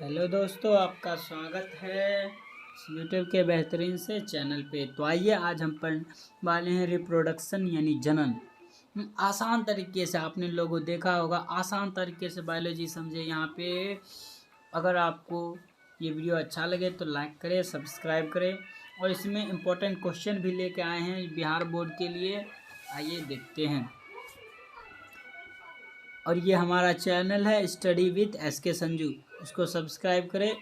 Hello दोस्तों, आपका स्वागत है यूट्यूब के बेहतरीन से चैनल पे। तो आइए आज हम पढ़ने वाले हैं रिप्रोडक्शन यानी जनन। आसान तरीके से आपने लोगों देखा होगा, आसान तरीके से बायोलॉजी समझे यहाँ पे। अगर आपको ये वीडियो अच्छा लगे तो लाइक करें, सब्सक्राइब करें। और इसमें इम्पोर्टेंट क्वेश्चन भी लेके आए हैं बिहार बोर्ड के लिए, आइए देखते हैं। और ये हमारा चैनल है स्टडी विथ SK संजू, इसको सब्सक्राइब करें,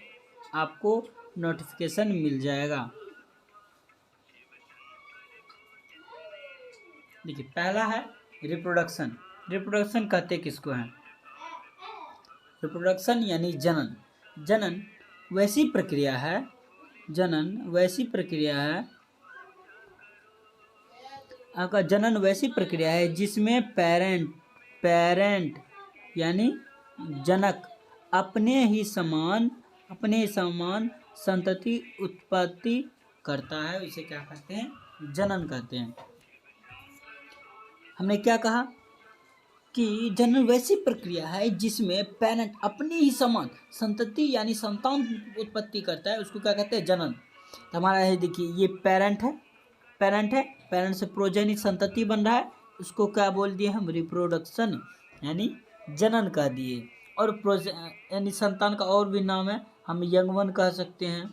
आपको नोटिफिकेशन मिल जाएगा। देखिए, पहला है रिप्रोडक्शन। रिप्रोडक्शन कहते किसको हैं? रिप्रोडक्शन यानी जनन। जनन वैसी प्रक्रिया है, जनन वैसी प्रक्रिया है, आपका जनन वैसी प्रक्रिया है जिसमें पेरेंट यानी जनक अपने समान संतति उत्पत्ति करता है। इसे क्या कहते हैं? जनन कहते हैं। हमने क्या कहा कि जनन वैसी प्रक्रिया है जिसमें पेरेंट अपने ही समान संतति यानी संतान उत्पत्ति करता है, उसको क्या कहते हैं? जनन। तो हमारा है, देखिए ये पेरेंट है, पेरेंट से प्रोजेनिक संतति बन रहा है, उसको क्या बोल दिए हम? रिप्रोडक्शन यानी जनन कह दिए। और यानी संतान का और भी नाम है, हम यंगवन कह सकते हैं,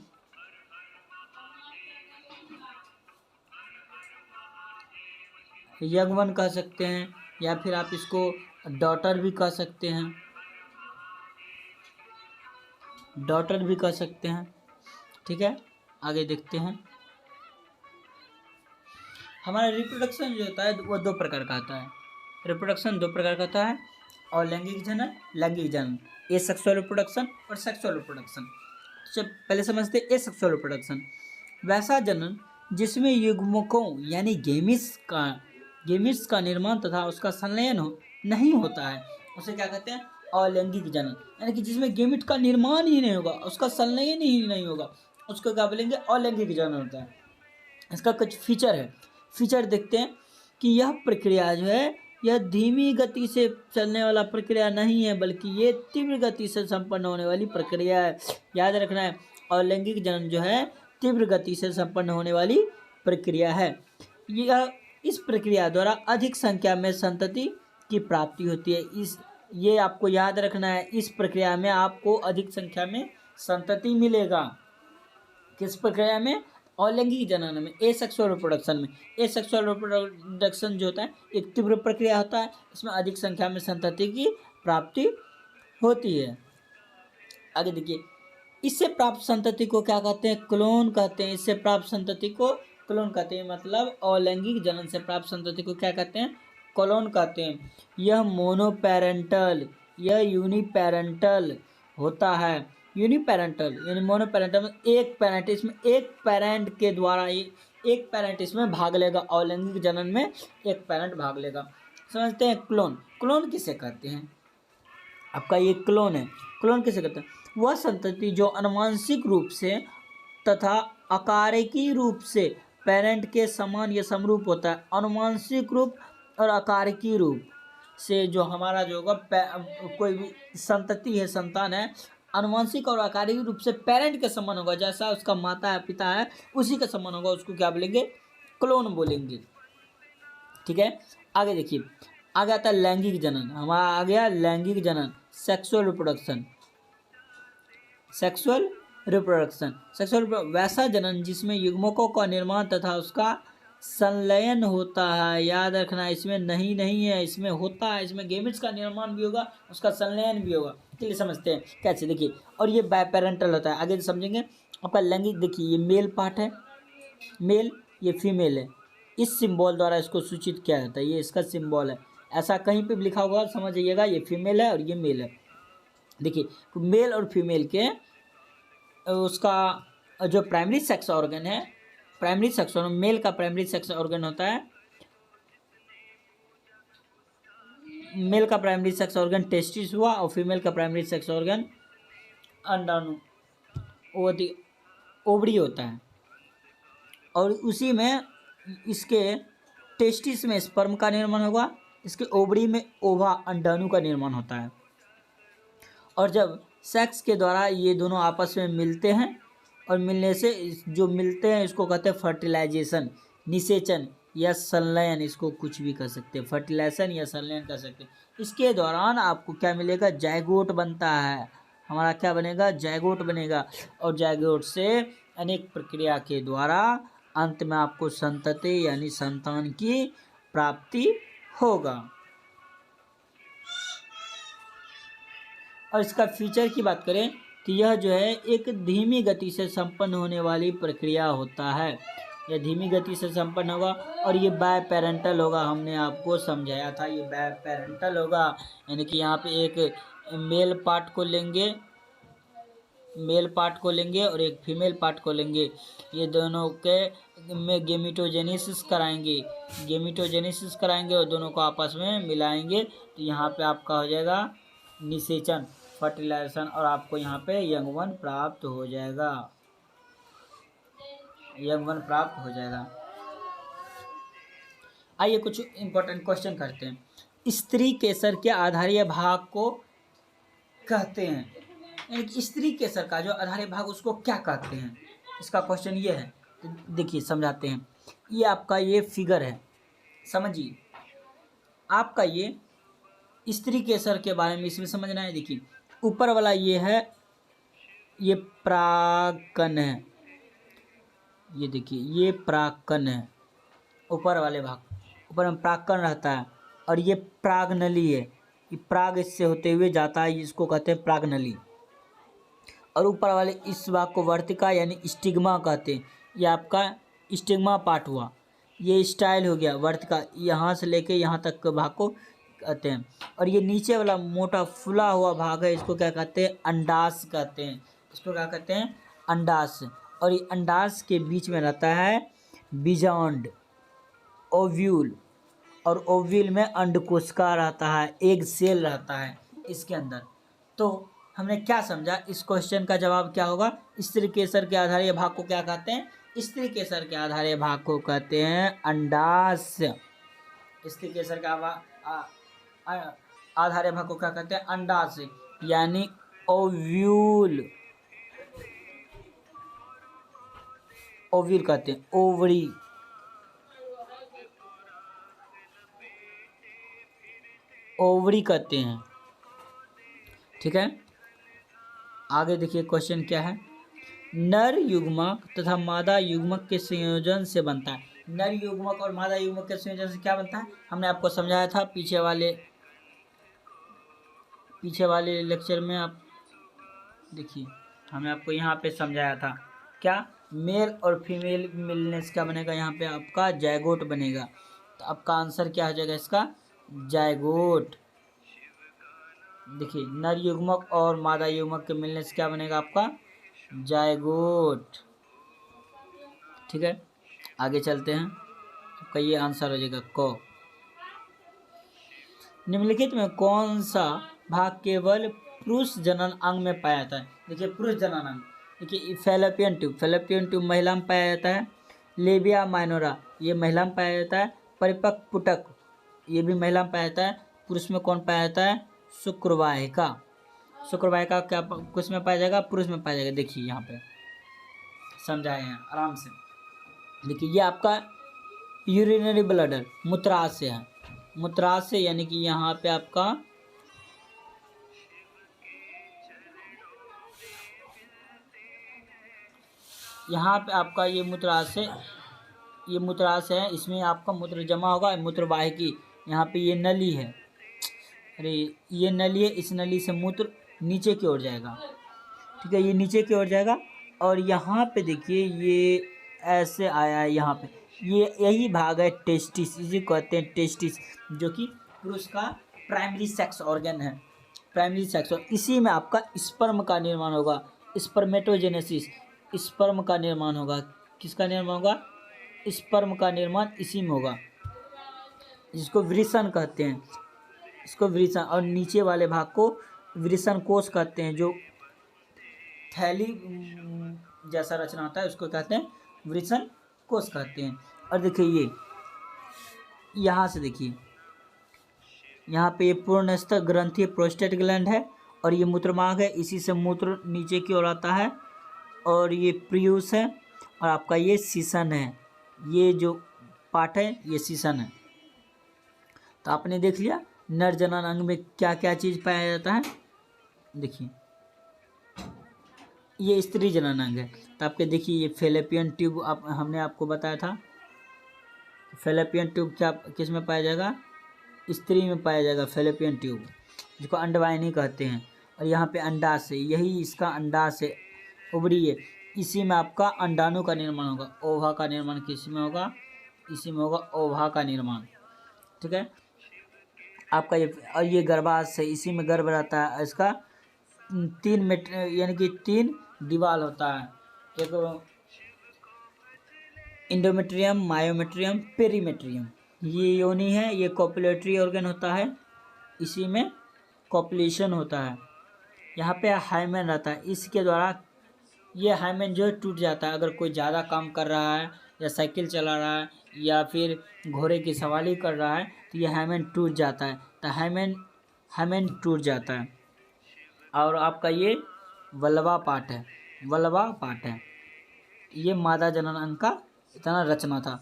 यंगवन कह सकते हैं, या फिर आप इसको डॉटर भी कह सकते हैं, डॉटर भी कह सकते हैं। ठीक है, आगे देखते हैं। हमारा रिप्रोडक्शन जो होता है वो दो प्रकार का होता है। रिप्रोडक्शन दो प्रकार का होता है, और लैंगिक जनन, लैंगिक जनन, एसेक्सुअल रिप्रोडक्शन और सेक्सुअल रिप्रोडक्शन। तो पहले समझते हैं एसेक्सुअल रिप्रोडक्शन। वैसा जनन जिसमें युग्मकों यानी गेमिट्स का निर्माण तथा उसका संलयन नहीं होता है, उसे क्या कहते हैं? अलैंगिक जनन। यानी कि जिसमें गेमिट का निर्माण ही नहीं होगा, उसका संलयन ही नहीं होगा, उसको क्या बोलेंगे? अलैंगिक जनन होता है। इसका कुछ फीचर देखते हैं कि यह प्रक्रिया जो है, यह धीमी गति से चलने वाला प्रक्रिया नहीं है, बल्कि ये तीव्र गति से संपन्न होने वाली प्रक्रिया है। याद रखना है, और लैंगिक जनन जो है तीव्र गति से संपन्न होने वाली प्रक्रिया है। यह इस प्रक्रिया द्वारा अधिक संख्या में संतति की प्राप्ति होती है। ये आपको याद रखना है, इस प्रक्रिया में आपको अधिक संख्या में संतति मिलेगा। किस प्रक्रिया में? अलैंगिक जनन में, एसेक्सुअल रिप्रोडक्शन में। एसेक्सुअल रिप्रोडक्शन जो होता है एक तीव्र प्रक्रिया होता है, इसमें अधिक संख्या में संतति की प्राप्ति होती है। आगे देखिए, इससे प्राप्त संतति को क्या कहते हैं? क्लोन कहते हैं। इससे प्राप्त संतति को क्लोन कहते हैं, मतलब अलैंगिक जनन से प्राप्त संतति को क्या कहते हैं? क्लोन कहते हैं। यह मोनोपेरेंटल, यह यूनिपेरेंटल होता है। यूनिपेरेंटल यानी मोनोपेरेंटल में एक पेरेंट, इसमें एक पेरेंट के द्वारा एक पेरेंट इसमें भाग लेगा। अलैंगिक जनन में एक पेरेंट भाग लेगा। समझते हैं क्लोन किसे कहते हैं? आपका ये क्लोन है। क्लोन किसे कहते हैं? वह संतति जो आनुवंशिक रूप से तथा आकारिकी रूप से पेरेंट के समान या समरूप होता है। आनुवंशिक रूप और आकारिकी रूप से जो हमारा जो होगा, कोई भी संतति है, संतान है, आनुवंशिक और आकारिक रूप से पेरेंट के समान होगा, जैसा उसका माता है, पिता है, उसी के समान होगा, उसको क्या बोलेंगे? क्लोन बोलेंगे। ठीक है, आगे देखिए, आगे आता है लैंगिक जनन। हमारा आ गया लैंगिक जनन, सेक्सुअल रिप्रोडक्शन। वैसा जनन जिसमें युग्मकों का निर्माण तथा उसका संलयन होता है। याद रखना, इसमें नहीं है, इसमें होता है। इसमें गेमिट्स का निर्माण भी होगा, उसका संलयन भी होगा। चलिए समझते हैं कैसे। देखिए, और ये बायपेरेंटल होता है, आगे समझेंगे। आपका लैंगिक, देखिए ये मेल पार्ट है, मेल, ये फीमेल है। इस सिंबल द्वारा इसको सूचित किया जाता है, ये इसका सिंबल है। ऐसा कहीं पे लिखा होगा, समझ जाइएगा, ये फीमेल है और ये मेल है। देखिए, मेल और फीमेल के उसका जो प्राइमरी सेक्स ऑर्गन है, प्राइमरी सेक्स ऑर्गन, मेल का प्राइमरी सेक्स ऑर्गन होता है, मेल का प्राइमरी सेक्स ऑर्गन टेस्टिस हुआ, और फीमेल का प्राइमरी सेक्स ऑर्गन अंडाणु, ओवरी होता है। और उसी में इसके टेस्टिस में स्पर्म का निर्माण होगा, इसके ओवरी में ओवा, अंडाणु का निर्माण होता है। और जब सेक्स के द्वारा ये दोनों आपस में मिलते हैं और मिलने से जो मिलते हैं इसको कहते हैं फर्टिलाइजेशन, निषेचन या संलयन, इसको कुछ भी कर सकते हैं, फर्टिलाइजेशन या संलयन कर सकते हैं। इसके दौरान आपको क्या मिलेगा, जाइगोट बनता है, हमारा क्या बनेगा, जाइगोट बनेगा। और जाइगोट से अनेक प्रक्रिया के द्वारा अंत में आपको संतति यानी संतान की प्राप्ति होगा। और इसका फीचर की बात करें तो यह जो है एक धीमी गति से संपन्न होने वाली प्रक्रिया होता है, यह धीमी गति से संपन्न होगा और ये बाय पेरेंटल होगा। हमने आपको समझाया था ये बाय पेरेंटल होगा, यानी कि यहाँ पे एक मेल पार्ट को लेंगे, मेल पार्ट को लेंगे और एक फीमेल पार्ट को लेंगे, ये दोनों के में गेमिटोजेनेसिस कराएंगे, गेमिटोजेनेसिस कराएंगे और दोनों को आपस में मिलाएंगे, तो यहाँ पे आपका हो जाएगा निषेचन, फर्टिलाइजेशन, और आपको यहाँ पे यंग वन प्राप्त हो जाएगा, यंग वन प्राप्त हो जाएगा। आइए कुछ इंपॉर्टेंट क्वेश्चन करते हैं। स्त्री केसर के आधारीय भाग को कहते हैं, स्त्री केसर का जो आधारीय भाग उसको क्या कहते हैं, इसका क्वेश्चन ये है। तो देखिए समझाते हैं, ये आपका ये फिगर है, समझिए आपका ये स्त्री केसर के बारे में इसमें समझना है। देखिए ऊपर वाला ये है, ये प्राक्कन है, ये देखिए ये प्राक्कन है, ऊपर वाले भाग, ऊपर में प्राक्कन रहता है, और ये प्रागनली है, ये प्राग इससे होते हुए जाता है, इसको कहते हैं प्रागनली। और ऊपर वाले इस भाग को वर्तिका यानी स्टिग्मा कहते हैं, ये आपका स्टिग्मा पार्ट हुआ, ये स्टाइल हो गया वर्तिका, यहाँ से लेके यहाँ तक के भाग को कहते हैं। और ये नीचे वाला मोटा फुला हुआ भाग है, इसको क्या कहते हैं, अंडाश कहते हैं, इसको क्या कहते हैं, अंडाश। और ये अंडाश के बीच में रहता है बीजांड, ओव्यूल, और ओव्यूल में अंडकोशिका रहता है, एग सेल रहता है इसके अंदर। तो हमने क्या समझा, इस क्वेश्चन का जवाब क्या होगा, स्त्री केसर के आधारीय भाग को क्या कहते हैं, स्त्री केसर के आधारीय भाग को कहते हैं अंडाशय, स्त्री केसर का आधारीय भाग को क्या कहते हैं, अंडाशय यानी ओव्यूल, ओव्यूल कहते हैं, ओवरी, ओवरी कहते हैं, ठीक है। आगे देखिए क्वेश्चन क्या है, नर युग्मक तथा मादा युग्मक के संयोजन से बनता है, नर युग्मक और मादा युग्मक के संयोजन से क्या बनता है, हमने आपको समझाया था पीछे वाले लेक्चर में। आप देखिए हमने आपको यहाँ पे समझाया था क्या, मेल और फीमेल मिलने से क्या बनेगा, यहाँ पे आपका जायगोट बनेगा। तो आपका आंसर क्या हो जाएगा इसका, जायगोट। देखिए नर युग्मक और मादा युग्मक के मिलने से क्या बनेगा आपका, जायगोट, ठीक है। आगे चलते हैं, आपका ये आंसर हो जाएगा को। निम्नलिखित में कौन सा भाग केवल पुरुष जनन अंग में पाया जाता है, देखिए पुरुष जनन अंग, देखिए फैलोपियन ट्यूब, फैलोपियन ट्यूब महिला में पाया जाता है, लेबिया माइनोरा ये महिला में पाया जाता है, परिपक्व पुटक ये भी महिला में पाया जाता है, पुरुष में कौन पाया जाता है, शुक्रवाहिका, शुक्रवाहिका क्या किस में पाया जाएगा, पुरुष में पाया जाएगा। देखिए यहाँ पे समझाए हैं आराम से, देखिए ये आपका यूरिनरी ब्लडर मूत्राशय है, मूत्राशय यानी कि यहाँ पे आपका ये मूत्राशय, ये मूत्राशय है, इसमें आपका मूत्र जमा होगा, मूत्रवाहिकी, यहाँ पे ये नली है, अरे ये नली है, इस नली से मूत्र नीचे की ओर जाएगा, ठीक है, ये नीचे की ओर जाएगा। और यहाँ पे देखिए ये ऐसे आया है, यहाँ पे ये यही भाग है टेस्टिस, इसी को कहते हैं टेस्टिस, जो कि पुरुष का प्राइमरी सेक्स ऑर्गन है, प्राइमरी सेक्स, और इसी में आपका स्पर्म का निर्माण होगा, स्पर्मेटोजेनेसिस, स्पर्म का निर्माण होगा, किसका निर्माण होगा, स्पर्म का निर्माण इसी में होगा, जिसको वृषण कहते हैं, इसको वृषण, और नीचे वाले भाग को वृषण कोश कहते हैं, जो थैली जैसा रचना होता है उसको कहते हैं वृषण कोश कहते हैं। और देखिए ये यहाँ से देखिए यहाँ पे ये पूर्णस्थ ग्रंथि प्रोस्टेट ग्लैंड है, और ये मूत्रमार्ग है, इसी से मूत्र नीचे की ओर आता है। और ये प्रियूस है और आपका ये सीसन है। ये जो पार्ट है ये सीसन है। तो आपने देख लिया नर जनन अंग में क्या क्या चीज़ पाया जाता है। देखिए ये स्त्री जनन अंग है। तो आपके देखिए ये फेलोपियन ट्यूब हमने आपको बताया था। फेलोपियन ट्यूब क्या किस में पाया जाएगा? स्त्री में पाया जाएगा फेलोपियन ट्यूब, जिसको अंडवाहिनी कहते हैं। और यहाँ पे अंडाशय, यही इसका अंडाशय उभरी है, इसी में आपका अंडाणु का निर्माण होगा। ओवा का निर्माण किसी में होगा? इसी में होगा ओवा का निर्माण। ठीक है, आपका ये और ये गर्भाशय, इसी में गर्भ रहता है। इसका 3 यानी कि 3 दीवार होता है। एक इंडोमेट्रियम, मायोमेट्रियम, पेरीमेट्रियम। ये योनि है, ये कॉपुलेटरी ऑर्गन होता है, इसी में कॉपुलेशन होता है। यहाँ पे हाइमेन रहता है, इसके द्वारा ये हाइमेन जो है टूट जाता है। अगर कोई ज़्यादा काम कर रहा है या साइकिल चला रहा है या फिर घोड़े की सवारी कर रहा है तो ये हाइमेन टूट जाता है। तो हाइमेन टूट जाता है। और आपका ये वल्वा पार्ट है, वल्वा पार्ट है। ये मादा जनन अंग का इतना रचना था।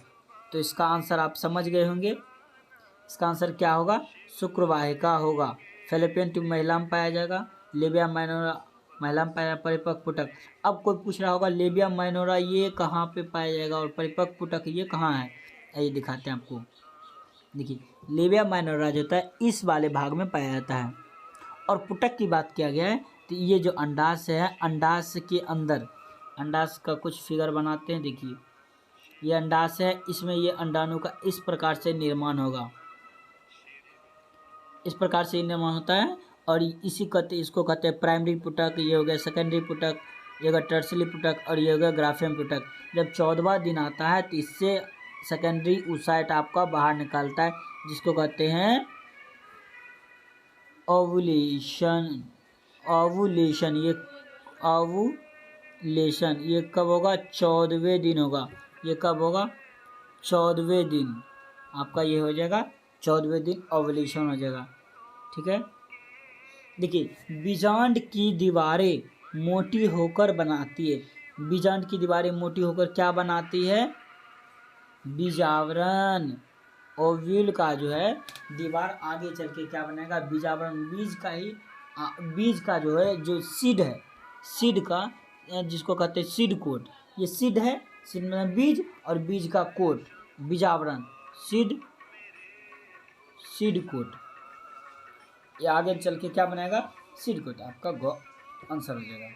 तो इसका आंसर आप समझ गए होंगे। इसका आंसर क्या होगा? शुक्रवाहिका होगा। फेलोपियन ट्यूब महिला में पाया जाएगा। लेबिया माइनोरा महिला में पाया परिपक्व पुटक। अब कोई पूछ रहा होगा लेबिया माइनोरा ये कहाँ पे पाया जाएगा और परिपक्व पुटक ये कहाँ है? आइए दिखाते हैं आपको। देखिए लेबिया माइनोरा जो होता है इस वाले भाग में पाया जाता है। और पुटक की बात किया गया है तो ये जो अंडाशय है, अंडाशय के अंदर, अंडाशय का कुछ फिगर बनाते हैं। देखिए ये अंडाशय है, इसमें ये अंडाणु का इस प्रकार से निर्माण होगा, इस प्रकार से निर्माण होता है। और इसको कहते हैं प्राइमरी पुटक। ये हो गया सेकेंडरी पुटक, ये हो गया टर्सरी पुटक और ये हो गया ग्राफियम पुटक। जब 14वां दिन आता है तो इससे सेकेंडरी oocyte आपका बाहर निकलता है, जिसको कहते हैं ओवुलेशन। ओवुलेशन ये ओवुलेशन ये कब होगा? 14वें दिन होगा। ये कब होगा? 14वें दिन आपका ये हो जाएगा, 14वें दिन ओवुलेशन हो जाएगा। ठीक है, देखिए बीजांड की दीवारें मोटी होकर बनाती है। बीजांड की दीवारें मोटी होकर क्या बनाती है? बीजावरण। ओव्यूल का जो है दीवार आगे चल के क्या बनेगा? बीजावरण। बीज का जो है जो सीड है, सीड का जिसको कहते हैं सीड कोट, ये सीड है, सीड में बीज और बीज का कोट बीजावरण, सीड कोट। ये आगे चल के क्या बनाएगा? Seed coat. आपका आंसर हो जाएगा।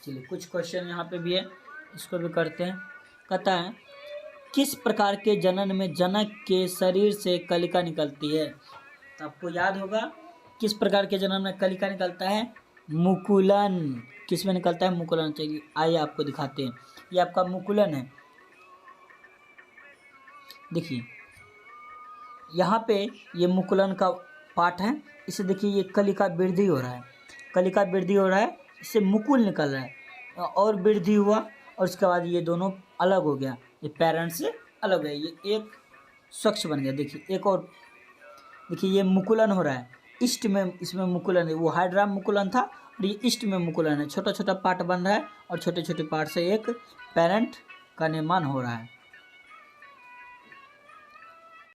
चलिए कुछ क्वेश्चन यहाँ पे भी है, इसको भी करते हैं। कहता है किस प्रकार के जनन में जनक के शरीर से कलिका निकलती है? तो आपको याद होगा किस प्रकार के जनन में कलिका निकलता है? मुकुलन। किस में निकलता है? मुकुलन। चलिए आइए आपको दिखाते हैं। ये आपका मुकुलन है। देखिए यहाँ पे ये मुकुलन का पार्ट है, इसे देखिए ये कलिका वृद्धि हो रहा है, कलिका वृद्धि हो रहा है, इससे मुकुल निकल रहा है और वृद्धि हुआ और उसके बाद ये दोनों अलग हो गया, ये पेरेंट से अलग हो गया, ये एक स्वच्छ बन गया। देखिए एक और देखिए ये मुकुलन हो रहा है, ईस्ट में इसमें मुकुलन है, वो हाइड्रा मुकुलन था और ये ईस्ट में मुकुलन है। छोटा छोटा पार्ट बन रहा है और छोटे छोटे पार्ट से एक पेरेंट का निर्माण हो रहा है।